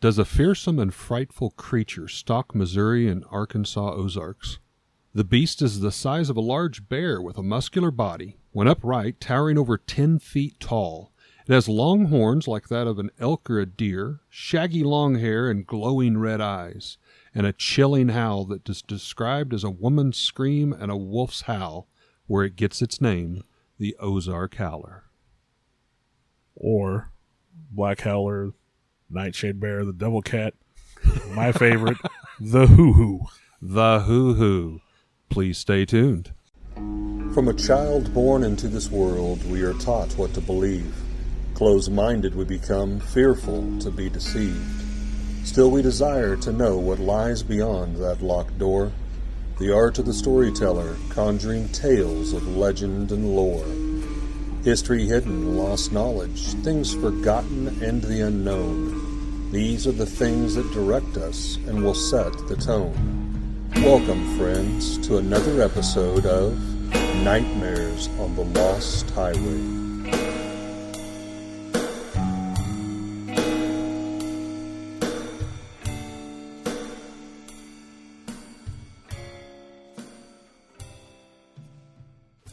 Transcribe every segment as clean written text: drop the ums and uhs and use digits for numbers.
Does a fearsome and frightful creature stalk Missouri and Arkansas Ozarks? The beast is the size of a large bear with a muscular body. When upright, towering over 10 feet tall. It has long horns like that of an elk or a deer, shaggy long hair and glowing red eyes, and a chilling howl that is described as a woman's scream and a wolf's howl, where it gets its name, the Ozark Howler. Or Black Howler, Nightshade Bear, the Devil Cat, my favorite, the Hoo-Hoo. The Hoo-Hoo. Please stay tuned. From a child born into this world, we are taught what to believe. Closed-minded we become, fearful to be deceived. Still we desire to know what lies beyond that locked door. The art of the storyteller, conjuring tales of legend and lore. History hidden, lost knowledge, things forgotten and the unknown. These are the things that direct us and will set the tone. Welcome, friends, to another episode of Nightmares on the Lost Highway.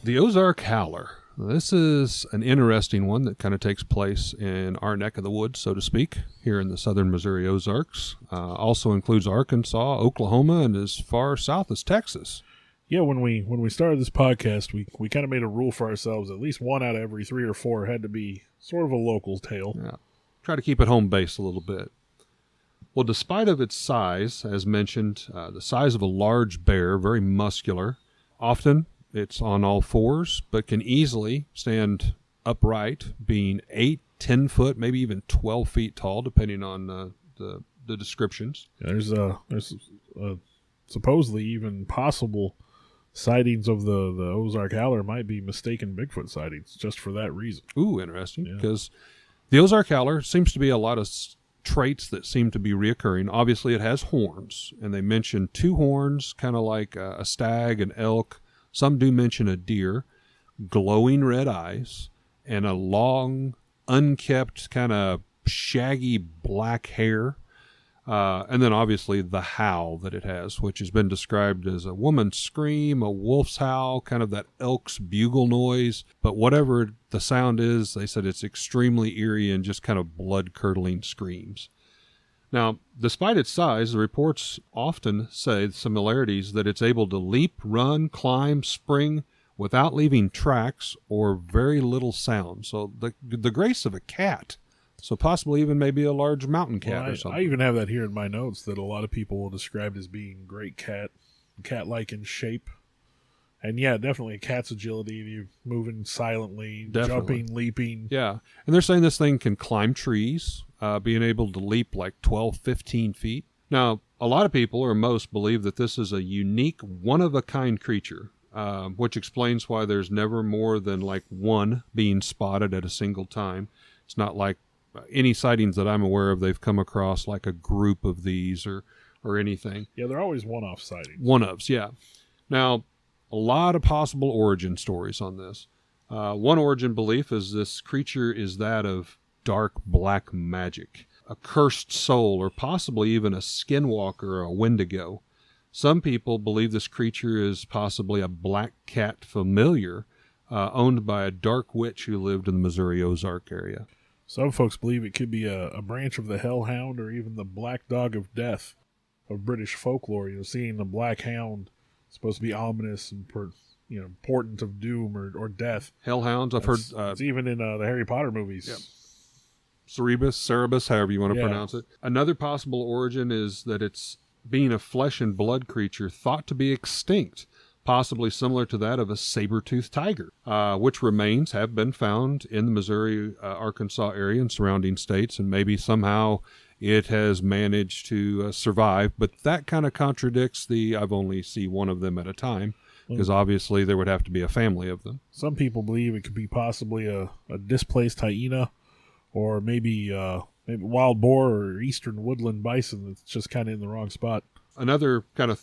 The Ozark Howler. This is an interesting one that kind of takes place in our neck of the woods, so to speak, here in the southern Missouri Ozarks. Also includes Arkansas, Oklahoma, and as far south as Texas. Yeah, when we started this podcast, we kind of made a rule for ourselves. At least one out of every 3 or 4 had to be sort of a local tale. Yeah. Try to keep it home base a little bit. Well, despite of its size, as mentioned, the size of a large bear, very muscular, often it's on all fours, but can easily stand upright, being 8, 10 foot, maybe even 12 feet tall, depending on the descriptions. Yeah, there's supposedly even possible sightings of the Ozark Howler might be mistaken Bigfoot sightings just for that reason. Ooh, interesting, because the Ozark Howler seems to be a lot of traits that seem to be reoccurring. Obviously, it has horns, and they mention 2 horns, kind of like a stag, an elk. Some do mention a deer, glowing red eyes, and a long, unkept, kind of shaggy black hair. And then obviously the howl that it has, which has been described as a woman's scream, a wolf's howl, kind of that elk's bugle noise. But whatever the sound is, they said it's extremely eerie and just kind of blood-curdling screams. Now, despite its size, the reports often say the similarities that it's able to leap, run, climb, spring without leaving tracks or very little sound. So the grace of a cat. So possibly even maybe a large mountain cat or something. I even have that here in my notes that a lot of people will describe as being great cat-like in shape. And yeah, definitely a cat's agility, you moving silently, jumping, leaping. Yeah, and they're saying this thing can climb trees, being able to leap like 12, 15 feet. Now, a lot of people, or most, believe that this is a unique, one-of-a-kind creature, which explains why there's never more than like one being spotted at a single time. It's not like any sightings that I'm aware of, they've come across like a group of these or anything. Yeah, they're always one-off sightings. One-ofs, yeah. Now, a lot of possible origin stories on this. One origin belief is this creature is that of dark black magic, a cursed soul, or possibly even a skinwalker or a wendigo. Some people believe this creature is possibly a black cat familiar owned by a dark witch who lived in the Missouri Ozark area. Some folks believe it could be a branch of the hellhound or even the black dog of death of British folklore. Seeing the black hound supposed to be ominous and portent of doom or death. Hellhounds, I've heard. It's even in the Harry Potter movies. Yeah. Cerebus, however you want to pronounce it. Another possible origin is that it's being a flesh and blood creature thought to be extinct, possibly similar to that of a saber-toothed tiger, which remains have been found in the Missouri, Arkansas area and surrounding states, and maybe somehow it has managed to survive. But that kind of contradicts I've only seen one of them at a time, because obviously there would have to be a family of them. Some people believe it could be possibly a displaced hyena, or maybe wild boar or eastern woodland bison that's just kind of in the wrong spot. Another kind of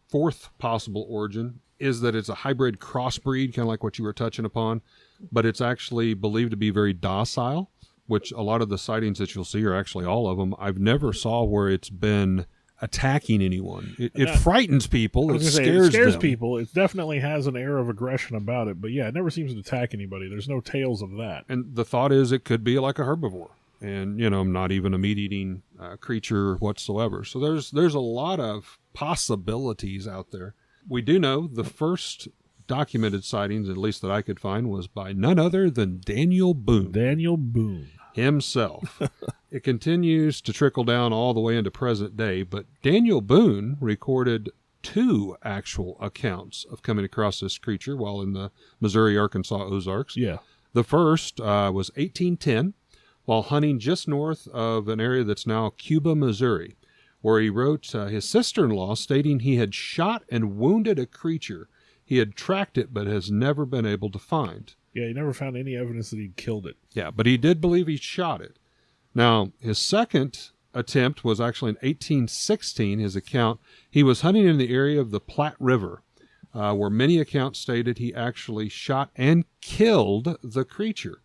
fourth possible origin is that it's a hybrid crossbreed, kind of like what you were touching upon, but it's actually believed to be very docile. which a lot of the sightings that you'll see are actually all of them. I've never saw where it's been attacking anyone. It frightens people. It scares them. people. It definitely has an air of aggression about it. But yeah, it never seems to attack anybody. There's no tales of that. And the thought is it could be like a herbivore. And, not even a meat-eating creature whatsoever. So there's a lot of possibilities out there. We do know the first documented sightings, at least that I could find, was by none other than Daniel Boone. Daniel Boone. Himself. It continues to trickle down all the way into present day, but Daniel Boone recorded 2 actual accounts of coming across this creature while in the Missouri-Arkansas Ozarks. Yeah. The first was 1810, while hunting just north of an area that's now Cuba, Missouri, where he wrote his sister-in-law stating he had shot and wounded a creature. He had tracked it but has never been able to find. Yeah, he never found any evidence that he'd killed it. Yeah, but he did believe he shot it. Now, his second attempt was actually in 1816, his account. He was hunting in the area of the Platte River, where many accounts stated he actually shot and killed the creature.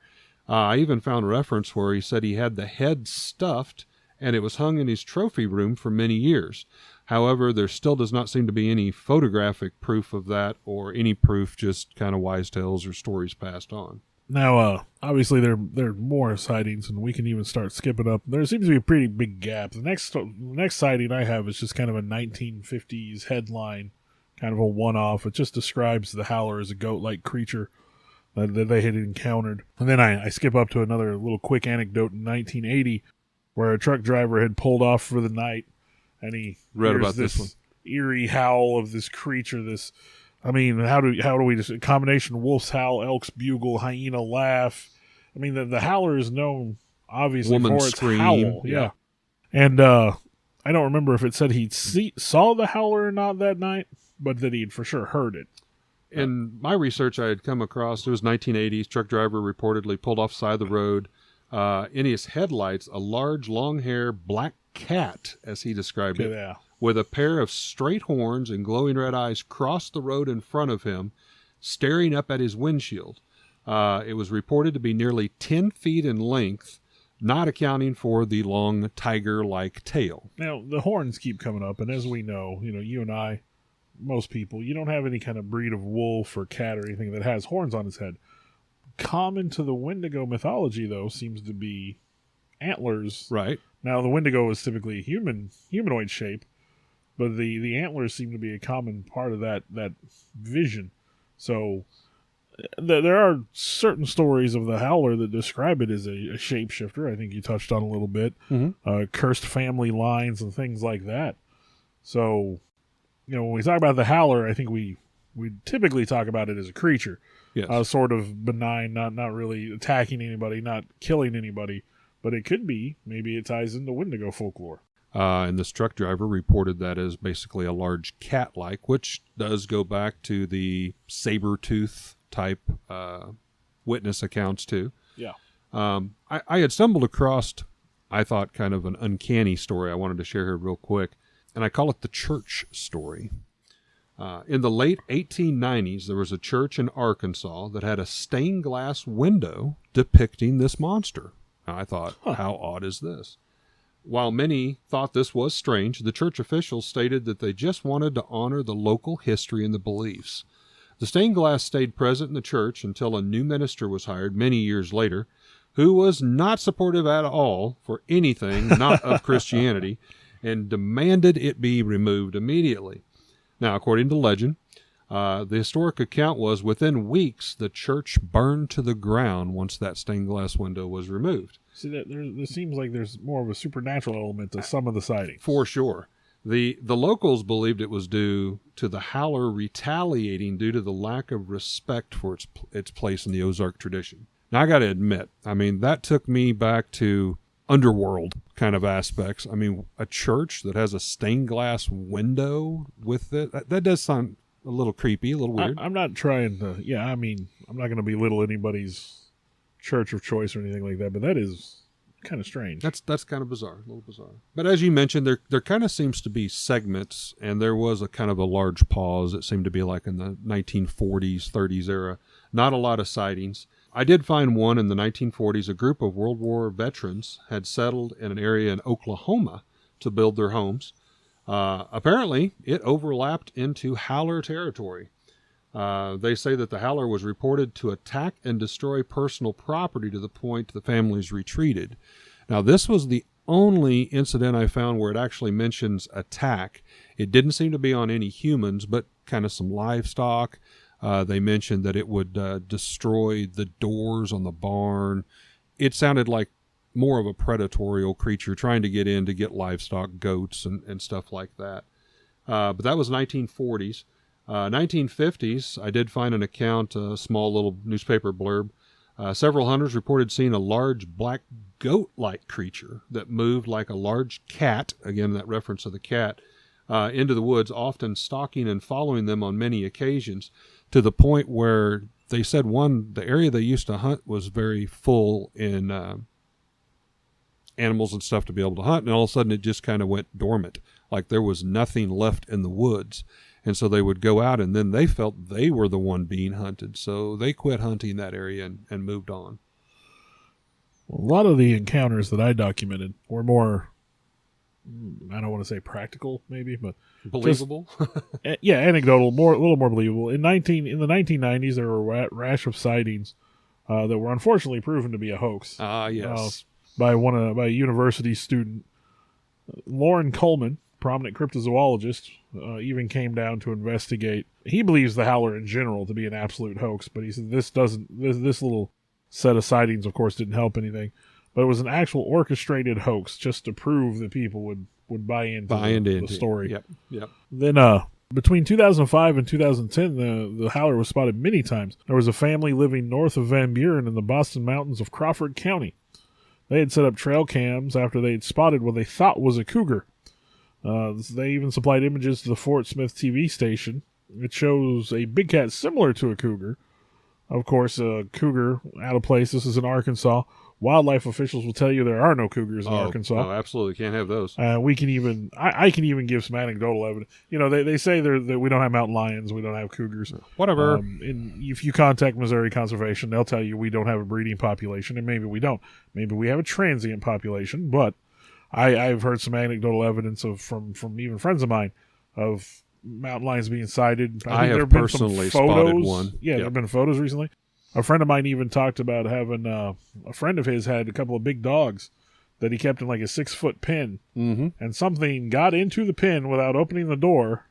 I even found a reference where he said he had the head stuffed and it was hung in his trophy room for many years. However, there still does not seem to be any photographic proof of that or any proof, just kind of wise tales or stories passed on. Now, obviously, there are more sightings, and we can even start skipping up. There seems to be a pretty big gap. The next sighting I have is just kind of a 1950s headline, kind of a one-off. It just describes the howler as a goat-like creature that they had encountered. And then I skip up to another little quick anecdote in 1980 where a truck driver had pulled off for the night and he read hears about this one. Eerie howl of this creature. How do we just combination wolf's howl, elk's bugle, hyena laugh? I mean, the howler is known obviously Woman's for its scream. howl. Yeah. And I don't remember if it said he saw the howler or not that night, but that he'd for sure heard it. In my research, I had come across, it was 1980s, truck driver reportedly pulled off the side of the road. In his headlights, a large, long-hair black cat, as he described it, Yeah. with a pair of straight horns and glowing red eyes crossed the road in front of him, staring up at his windshield. It was reported to be nearly 10 feet in length, not accounting for the long tiger-like tail. Now, the horns keep coming up, and as we know, you and I, most people, you don't have any kind of breed of wolf or cat or anything that has horns on its head. Common to the Wendigo mythology, though, seems to be antlers. Right. Now, the Wendigo is typically humanoid shape, but the antlers seem to be a common part of that vision. So there are certain stories of the howler that describe it as a shapeshifter. I think you touched on a little bit. Mm-hmm. Cursed family lines and things like that. So, when we talk about the howler, I think we typically talk about it as a creature. Yes. Sort of benign, not really attacking anybody, not killing anybody. But it could be. Maybe it ties into Wendigo folklore. And this truck driver reported that as basically a large cat-like, which does go back to the saber-tooth type witness accounts too. Yeah. I had stumbled across, I thought, kind of an uncanny story I wanted to share here real quick, and I call it the church story. In the late 1890s, there was a church in Arkansas that had a stained glass window depicting this monster. Now, I thought, how odd is this? While many thought this was strange, the church officials stated that they just wanted to honor the local history and the beliefs. The stained glass stayed present in the church until a new minister was hired many years later, who was not supportive at all for anything not of Christianity, and demanded it be removed immediately. Now, according to legend, the historic account was within weeks the church burned to the ground once that stained glass window was removed. See, there seems like there's more of a supernatural element to some of the sightings. For sure. The locals believed it was due to the howler retaliating due to the lack of respect for its place in the Ozark tradition. Now, I got to admit, that took me back to underworld kind of aspects. A church that has a stained glass window with it, that does sound a little creepy, a little weird. I'm not trying to, I'm not going to belittle anybody's church of choice or anything like that, but that is kind of strange. That's kind of bizarre, a little bizarre. But as you mentioned, there kind of seems to be segments, and there was a kind of a large pause. It seemed to be like in the 1940s, 30s era. Not a lot of sightings. I did find one in the 1940s. A group of World War veterans had settled in an area in Oklahoma to build their homes. Apparently, it overlapped into howler territory. They say that the howler was reported to attack and destroy personal property to the point the families retreated. Now, this was the only incident I found where it actually mentions attack. It didn't seem to be on any humans, but kind of some livestock. They mentioned that it would destroy the doors on the barn. It sounded like more of a predatorial creature trying to get in to get livestock, goats, and stuff like that. But that was 1940s. 1950s, I did find an account, a small little newspaper blurb. Several hunters reported seeing a large black goat-like creature that moved like a large cat, again that reference to the cat, into the woods, often stalking and following them on many occasions, to the point where they said the area they used to hunt was very full in animals and stuff to be able to hunt, and all of a sudden it just kind of went dormant, like there was nothing left in the woods. And so they would go out, and then they felt they were the one being hunted. So they quit hunting that area and moved on. Well, a lot of the encounters that I documented were more, I don't want to say practical, maybe, but believable. Anecdotal, a little more believable. In the 1990s, there were a rash of sightings that were unfortunately proven to be a hoax. Yes, by a university student, Lauren Coleman, prominent cryptozoologist, even came down to investigate. He believes the howler in general to be an absolute hoax, but he said this little set of sightings, of course, didn't help anything. But it was an actual orchestrated hoax just to prove that people would buy into the story. Yep. Then between 2005 and 2010, the howler was spotted many times. There was a family living north of Van Buren in the Boston Mountains of Crawford County. They had set up trail cams after they had spotted what they thought was a cougar. They even supplied images to the Fort Smith TV station. It shows a big cat similar to a cougar. Of course, a cougar, out of place. This is in Arkansas. Wildlife officials will tell you there are no cougars in Arkansas. Oh, absolutely. Can't have those. I can even give some anecdotal evidence. You know, they say that we don't have mountain lions, we don't have cougars. Whatever. And if you contact Missouri Conservation, they'll tell you we don't have a breeding population, and maybe we don't. Maybe we have a transient population, but I've heard some anecdotal evidence from even friends of mine of mountain lions being sighted. I have personally spotted one. Yeah, there have been photos recently. A friend of mine even talked about having a friend of his had a couple of big dogs that he kept in like a 6-foot pen, and something got into the pen without opening the door,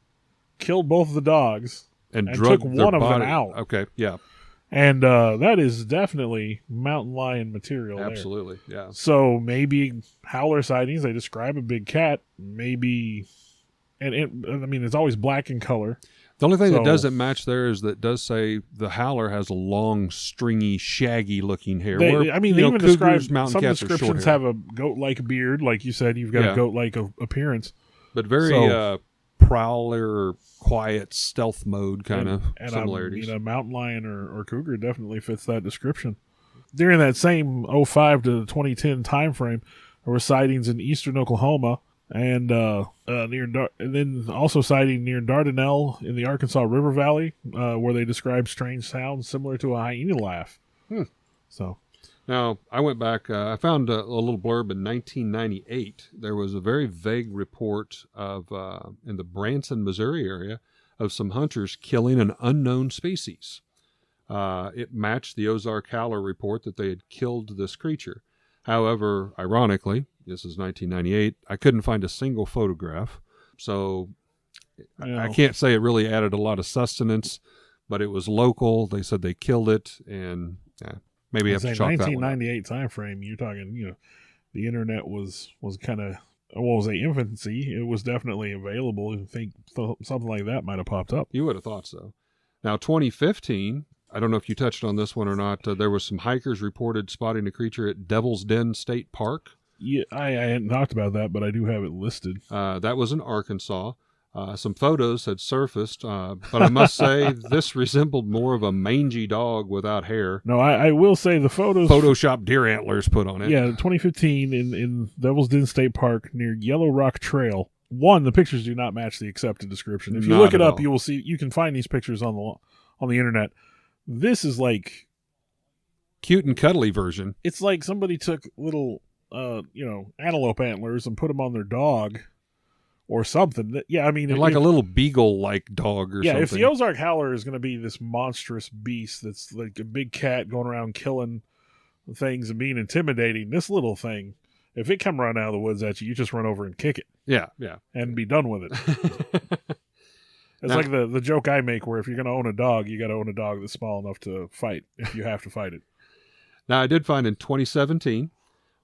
killed both of the dogs, and took one of them out. Okay, yeah. And that is definitely mountain lion material. Absolutely, there. Yeah. So maybe howler sightings, they describe a big cat, maybe, it's always black in color. The only thing that doesn't match there is that it does say the howler has a long, stringy, shaggy-looking hair. They even describe mountain some cats descriptions have a goat-like beard, like you said. You've got a goat-like appearance, but very prowler, quiet, stealth mode kind of similarities. A mountain lion or cougar definitely fits that description. During that same 2005 to 2010 time frame, there were sightings in eastern Oklahoma and then also sighting near Dardanelle in the Arkansas River Valley, where they described strange sounds similar to a hyena laugh. So. Now, I went back, I found a little blurb in 1998. There was a very vague report of, in the Branson, Missouri area, of some hunters killing an unknown species. It matched the Ozark Howler report that they had killed this creature. However, ironically, this is 1998, I couldn't find a single photograph. So I can't say it really added a lot of sustenance, but it was local. They said they killed it, and maybe I have to chalk that one up. 1998 time frame, you're talking, the internet was kind of, infancy. It was definitely available. I think something like that might have popped up. You would have thought so. Now, 2015, I don't know if you touched on this one or not. There was some hikers reported spotting a creature at Devil's Den State Park. Yeah, I hadn't talked about that, but I do have it listed. That was in Arkansas. Some photos had surfaced, but I must say this resembled more of a mangy dog without hair. No, I will say the photos... Photoshop deer antlers put on it. Yeah, 2015 in Devil's Den State Park near Yellow Rock Trail. The pictures do not match the accepted description. If you look it up, you will see, you can find these pictures on the internet. This is like cute and cuddly version. It's like somebody took little, antelope antlers and put them on their dog or something. Yeah, I mean, And like a little beagle-like dog or something. If the Ozark Howler is going to be this monstrous beast that's like a big cat going around killing things and being intimidating, this little thing, if it come running out of the woods at you, you just run over and kick it. Yeah. And be done with it. It's like the joke I make where if you're going to own a dog, you got to own a dog that's small enough to fight if you have to fight it. Now, I did find in 2017,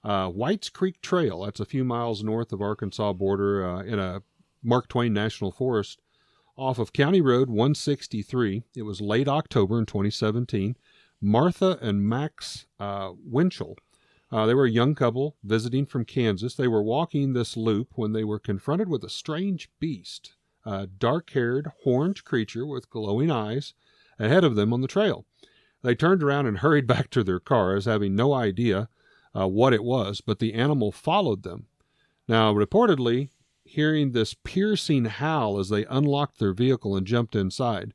White's Creek Trail, that's a few miles north of Arkansas border in a Mark Twain National Forest off of County Road 163. It was late October in 2017. Martha and Max Winchell, they were a young couple visiting from Kansas. They were walking this loop when they were confronted with a strange beast, a dark-haired, horned creature with glowing eyes ahead of them on the trail. They turned around and hurried back to their cars, having no idea what it was, but the animal followed them. Now, reportedly, hearing this piercing howl as they unlocked their vehicle and jumped inside,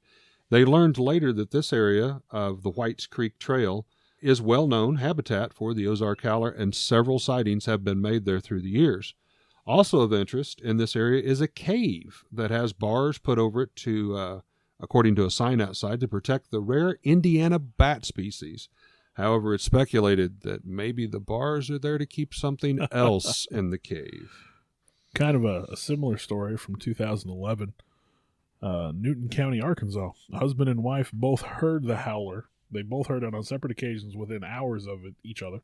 they learned later that this area of the Whites Creek Trail is well-known habitat for the Ozark Howler, and several sightings have been made there through the years. Also of interest in this area is a cave that has bars put over it to, according to a sign outside, to protect the rare Indiana bat species. However, it's speculated that maybe the bars are there to keep something else in the cave. Kind of a similar story from 2011. Newton County, Arkansas. Husband and wife both heard the howler. They both heard it on separate occasions within hours of each other.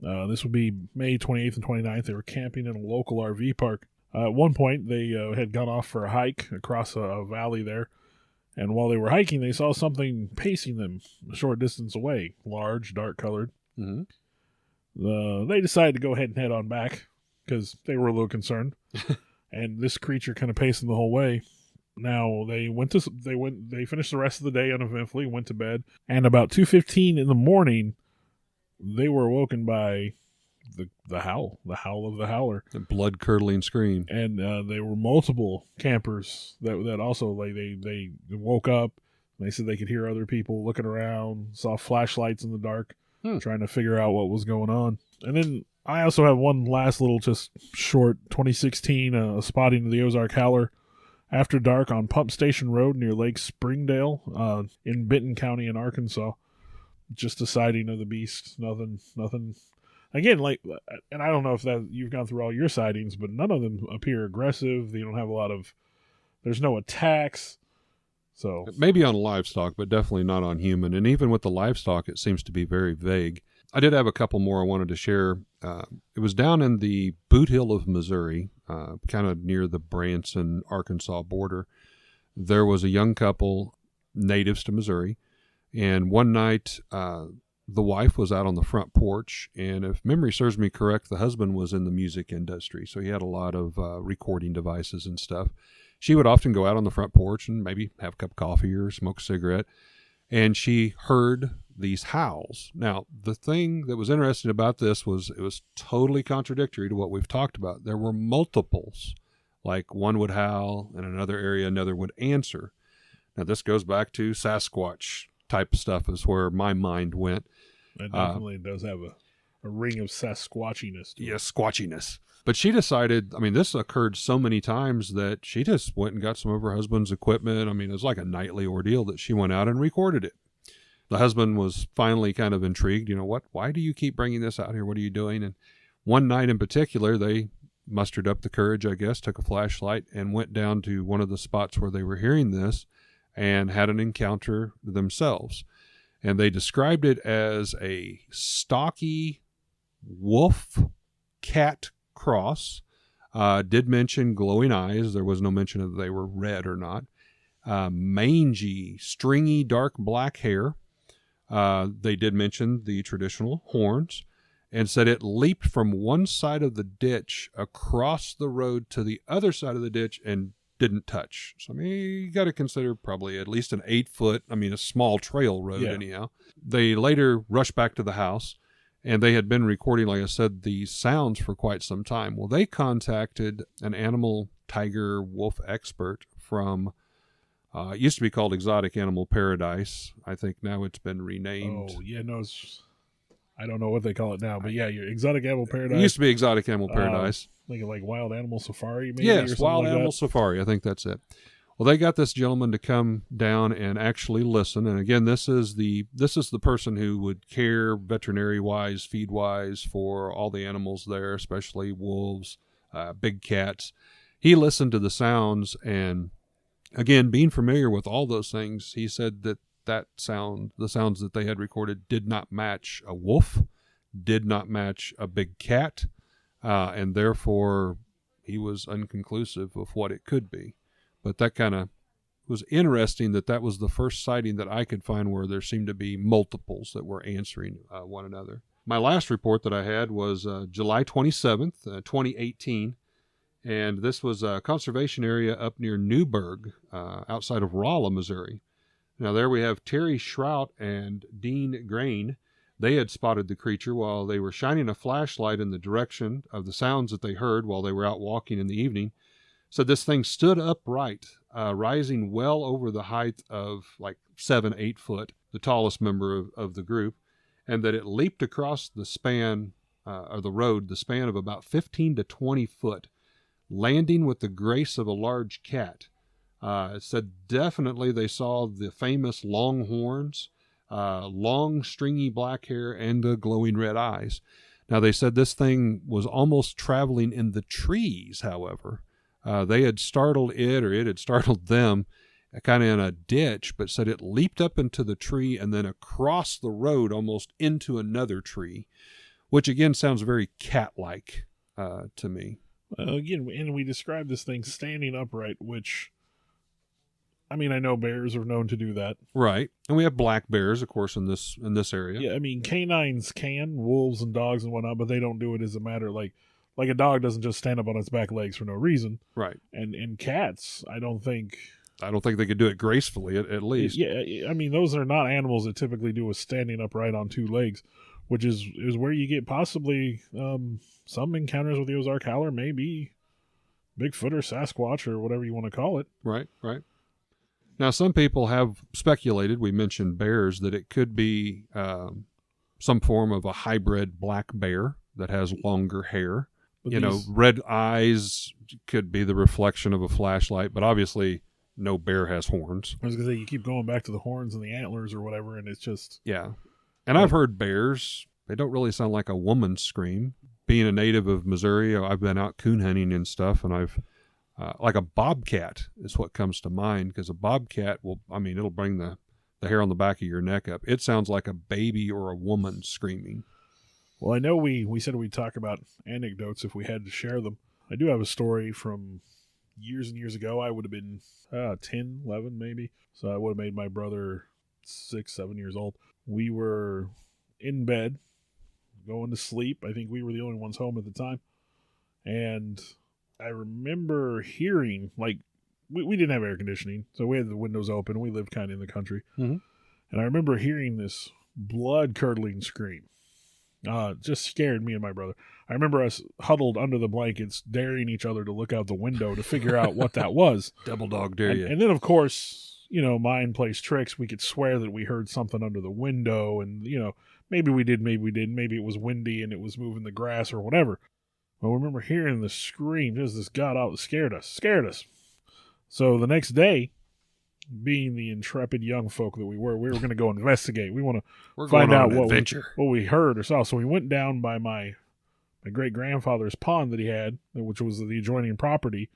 This would be May 28th and 29th. They were camping in a local RV park. At one point, they had gone off for a hike across a valley there. And while they were hiking, they saw something pacing them a short distance away. Large, dark-colored. Mm-hmm. They decided to go ahead and head on back because they were a little concerned. And this creature kind of pacing the whole way. Now they finished the rest of the day uneventfully, went to bed, and about 2:15 in the morning, they were awoken by the howl of the howler, The blood-curdling scream. and there were multiple campers that also they woke up. And they said they could hear other people looking around, saw flashlights in the dark, trying to figure out what was going on. And then I also have one last little, just short 2016 spotting of the Ozark Howler. After dark on Pump Station Road near Lake Springdale in Benton County in Arkansas. Just a sighting of the beast. Nothing. Again, and I don't know if that you've gone through all your sightings, but none of them appear aggressive. They don't have there's no attacks. So Maybe on livestock, but definitely not on human. And even with the livestock, it seems to be very vague. I did have a couple more I wanted to share. It was down in the Boot Hill of Missouri, kind of near the Branson, Arkansas border. There was a young couple, natives to Missouri, and one night the wife was out on the front porch, and if memory serves me correct, the husband was in the music industry, so he had a lot of recording devices and stuff. She would often go out on the front porch and maybe have a cup of coffee or smoke a cigarette, and she heard these howls. Now, the thing that was interesting about this was it was totally contradictory to what we've talked about. There were multiples, like one would howl in another area, another would answer. Now, this goes back to Sasquatch type of stuff is where my mind went. it definitely does have a ring of Sasquatchiness to it. Yes, squatchiness. But she decided, this occurred so many times that she just went and got some of her husband's equipment. It was like a nightly ordeal that she went out and recorded it. The husband was finally kind of intrigued. Why do you keep bringing this out here? What are you doing? And one night in particular, they mustered up the courage, I guess, took a flashlight and went down to one of the spots where they were hearing this and had an encounter themselves. And they described it as a stocky wolf-cat cross. Did mention glowing eyes. There was no mention of they were red or not. Mangy, stringy, dark black hair. They did mention the traditional horns and said it leaped from one side of the ditch across the road to the other side of the ditch and didn't touch. So, you got to consider probably at least an 8-foot, a small trail road anyhow. They later rushed back to the house, and they had been recording, like I said, these sounds for quite some time. Well, they contacted an animal tiger wolf expert from It used to be called Exotic Animal Paradise. I think now it's been renamed. Oh, yeah, no, I don't know what they call it now, but yeah, your Exotic Animal Paradise. It used to be Exotic Animal Paradise. Like Wild Animal Safari, maybe? Yes, or something Wild like Animal that. Safari. I think that's it. Well, they got this gentleman to come down and actually listen. And again, this is the person who would care veterinary wise, feed wise for all the animals there, especially wolves, big cats. He listened to the sounds, and again, being familiar with all those things, he said that the sounds that they had recorded did not match a wolf, did not match a big cat, and therefore he was unconclusive of what it could be. But that kind of was interesting that was the first sighting that I could find where there seemed to be multiples that were answering one another. My last report that I had was July 27th, 2018, and this was a conservation area up near Newburgh, outside of Rolla, Missouri. Now there we have Terry Shrout and Dean Grain. They had spotted the creature while they were shining a flashlight in the direction of the sounds that they heard while they were out walking in the evening. So this thing stood upright, rising well over the height of like 7-8 foot, the tallest member of the group, and that it leaped across the span of the road, the span of about 15 to 20 foot, landing with the grace of a large cat. It said definitely they saw the famous long horns, long stringy black hair, and the glowing red eyes. Now they said this thing was almost traveling in the trees, however. They had startled it, or it had startled them, kind of in a ditch, but said it leaped up into the tree and then across the road almost into another tree, which again sounds very cat-like to me. Again, and we described this thing standing upright, which, I mean, I know bears are known to do that. Right. And we have black bears, of course, in this area. Yeah, I mean, canines can, wolves and dogs and whatnot, but they don't do it as a matter like a dog doesn't just stand up on its back legs for no reason. Right. And cats, I don't think they could do it gracefully, at least. Yeah, I mean, those are not animals that typically do a standing upright on two legs, which is where you get possibly some encounters with the Ozark Howler, maybe Bigfoot or Sasquatch or whatever you want to call it. Right. Now, some people have speculated, we mentioned bears, that it could be some form of a hybrid black bear that has longer hair. But red eyes could be the reflection of a flashlight, but obviously no bear has horns. I was going to say, you keep going back to the horns and the antlers or whatever, and it's just... Yeah. And I've heard bears, they don't really sound like a woman's scream. Being a native of Missouri, I've been out coon hunting and stuff, and I've... like a bobcat is what comes to mind, because a bobcat it'll bring the hair on the back of your neck up. It sounds like a baby or a woman screaming. Well, I know we said we'd talk about anecdotes if we had to share them. I do have a story from years and years ago. I would have been 10, 11 maybe. So I would have made my brother 6, 7 years old. We were in bed, going to sleep. I think we were the only ones home at the time. And I remember hearing, like, we didn't have air conditioning, so we had the windows open. We lived kind of in the country. Mm-hmm. And I remember hearing this blood-curdling scream. Just scared me and my brother. I remember us huddled under the blankets, daring each other to look out the window to figure out what that was. Double dog dare you. And then, of course, mind plays tricks. We could swear that we heard something under the window, and, maybe we did, maybe we didn't. Maybe it was windy and it was moving the grass or whatever. But I remember hearing the scream. Just this god out scared us. So the next day, being the intrepid young folk that we were going to go investigate. We want to find out what we heard or saw. So we went down by my great-grandfather's pond that he had, which was the adjoining property,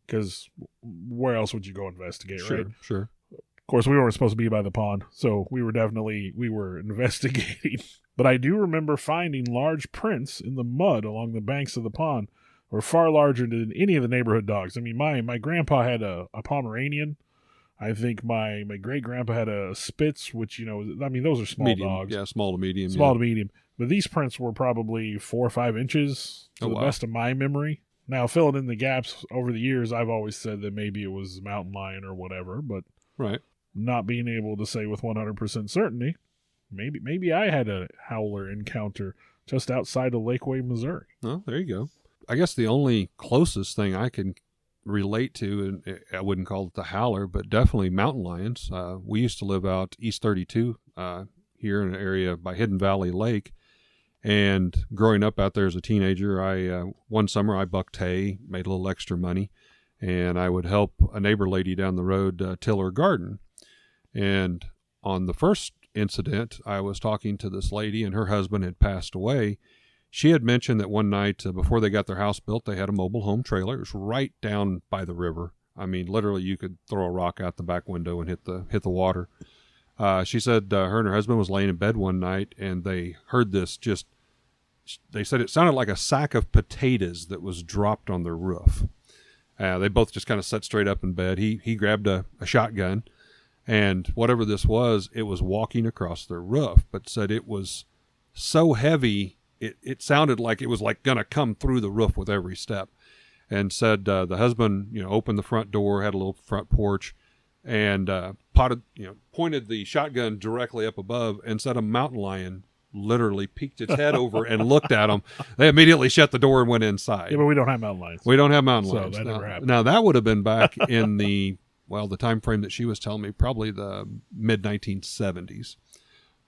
because where else would you go investigate, right? Sure. Of course, we weren't supposed to be by the pond, so we were investigating. But I do remember finding large prints in the mud along the banks of the pond, were far larger than any of the neighborhood dogs. I mean, my grandpa had a Pomeranian. I think my great-grandpa had a Spitz, which, those are small dogs. Yeah, small to medium. To medium. But these prints were probably 4 or 5 inches, to the best of my memory. Now, filling in the gaps over the years, I've always said that maybe it was mountain lion or whatever, but right. Not being able to say with 100% certainty, maybe I had a howler encounter just outside of Lakeway, Missouri. Oh, there you go. I guess the only closest thing I can relate to, and I wouldn't call it the howler, but definitely mountain lions. We used to live out East 32 here in an area by Hidden Valley Lake. And growing up out there as a teenager, one summer I bucked hay, made a little extra money, and I would help a neighbor lady down the road till her garden. And on the first incident, I was talking to this lady, and her husband had passed away. She had mentioned that one night before they got their house built, they had a mobile home trailer. It was right down by the river. I mean, literally, you could throw a rock out the back window and hit the water. She said her and her husband was laying in bed one night, and they heard this they said it sounded like a sack of potatoes that was dropped on their roof. They both just kind of sat straight up in bed. He grabbed a shotgun, and whatever this was, it was walking across their roof, but said it was so heavy, it sounded like it was like going to come through the roof with every step. And said the husband, opened the front door, had a little front porch, and pointed the shotgun directly up above, and said a mountain lion literally peeked its head over and looked at them. They immediately shut the door and went inside. Yeah, but we don't have mountain lions. We don't have mountain lions. So that never happened. Now, that would have been back in the time frame that she was telling me, probably the mid-1970s.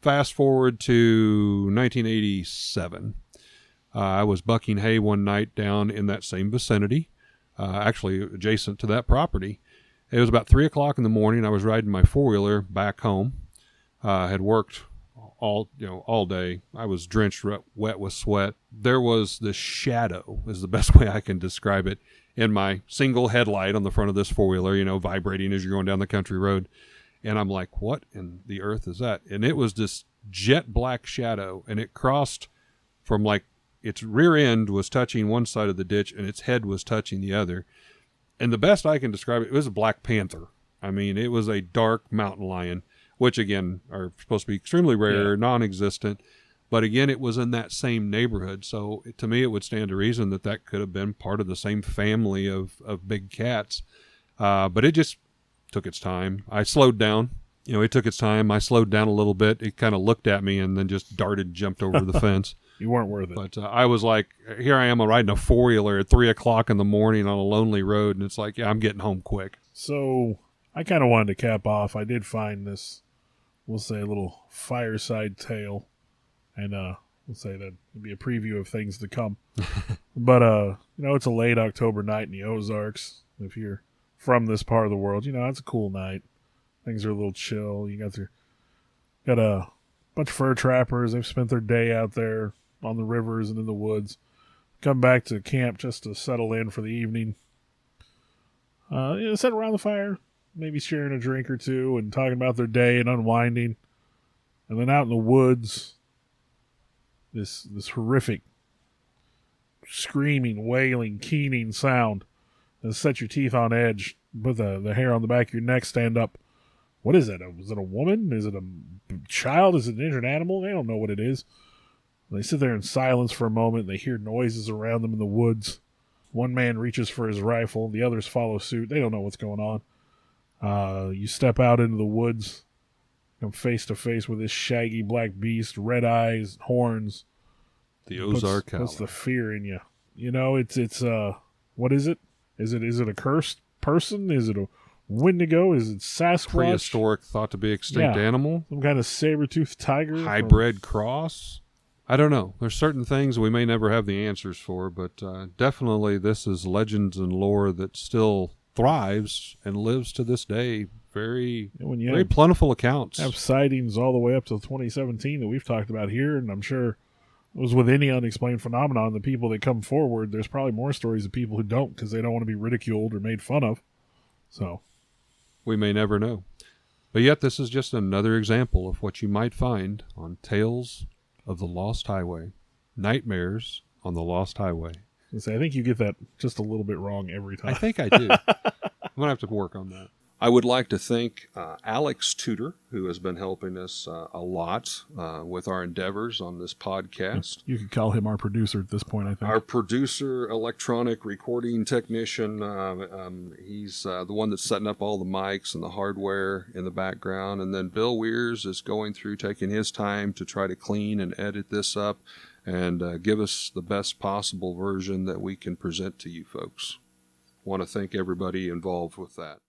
Fast forward to 1987. I was bucking hay one night down in that same vicinity, actually adjacent to that property. It was about 3 o'clock in the morning. I was riding my four-wheeler back home. Had worked all day. I was drenched wet with sweat. There was this shadow, is the best way I can describe it, in my single headlight on the front of this four-wheeler, vibrating as you're going down the country road. And I'm like, what in the earth is that? And it was this jet black shadow, and it crossed from its rear end was touching one side of the ditch and its head was touching the other. And the best I can describe it was a black panther. I mean, it was a dark mountain lion, which again are supposed to be extremely rare, non-existent. But again, it was in that same neighborhood. So to me, it would stand to reason that could have been part of the same family of big cats. But it just took its time. I slowed down. It took its time. I slowed down a little bit. It kind of looked at me and then just jumped over the fence. You weren't worth it. But I was like, here I am riding a four-wheeler at 3 o'clock in the morning on a lonely road. And it's like, yeah, I'm getting home quick. So I kind of wanted to cap off. I did find this, we'll say, a little fireside tale. And we'll say that would be a preview of things to come. But, it's a late October night in the Ozarks. If you're from this part of the world, it's a cool night. Things are a little chill. You got a bunch of fur trappers. They've spent their day out there on the rivers and in the woods. Come back to camp just to settle in for the evening. Sit around the fire, maybe sharing a drink or two and talking about their day and unwinding. And then out in the woods, this horrific screaming, wailing, keening sound that set your teeth on edge, put the hair on the back of your neck stand up. What is that? Is it a woman? Is it a child? Is it an injured animal? They don't know what it is. They sit there in silence for a moment. They hear noises around them in the woods. One man reaches for his rifle. The others follow suit. They don't know what's going on. You step out into the woods, come face to face with this shaggy black beast, red eyes, horns. The Ozark Howler. Puts the fear in you. It's what is it? Is it a cursed person? Is it a Wendigo? Is it Sasquatch? Prehistoric, thought to be extinct animal? Some kind of saber-toothed tiger? Hybrid cross? I don't know. There's certain things we may never have the answers for, but definitely this is legends and lore that still thrives and lives to this day. Very plentiful accounts. Have sightings all the way up to 2017 that we've talked about here, and I'm sure it was with any unexplained phenomenon, the people that come forward, there's probably more stories of people who don't because they don't want to be ridiculed or made fun of. So we may never know. But yet this is just another example of what you might find on Tales of the Lost Highway. Nightmares on the Lost Highway. I think you get that just a little bit wrong every time. I think I do. I'm going to have to work on that. I would like to thank Alex Tudor, who has been helping us a lot with our endeavors on this podcast. You could call him our producer at this point, I think. Our producer, electronic recording technician. He's the one that's setting up all the mics and the hardware in the background. And then Bill Weirs is going through, taking his time to try to clean and edit this up and give us the best possible version that we can present to you folks. want to thank everybody involved with that.